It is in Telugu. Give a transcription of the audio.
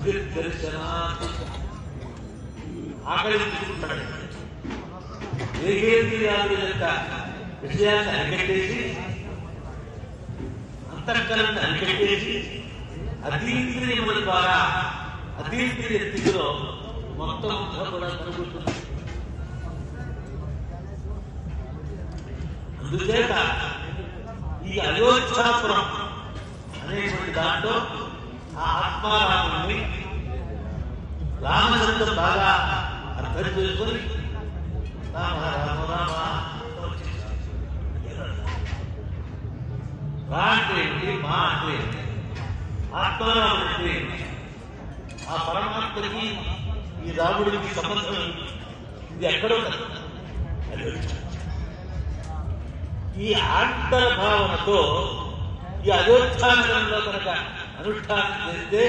దర్శనాత్ ఆకలి తీసుకుంటాడు. దేహేంద్రియాల యొక్క విషయాన్ని అరికట్టేసి, అంతఃకరణను అరికట్టేసి, అతీంద్రియముల ద్వారా అతీంద్రియ స్థితిలో మొత్తం కూడా కనుగొంటుంది. అందుచేత ఈ అయోధ్యాపురం అనేటువంటి దాంట్లో ఆ ఆత్మారాముని రామచంద్ర బాగా అర్థం చేసుకొని రామ రామ రామ రా అంటే ఏంటి, మా అంటే ఏంటి, ఆత్మారాముడు అంటే ఏంటి, ఆ పరమాత్మకి ఈ రాముడికి సంబంధం ఇది ఎక్కడో కదా. ఈ ఆంతర భావనతో ఈ అయోధ్యానగరంలో కనుక అనుష్ఠానం చేస్తే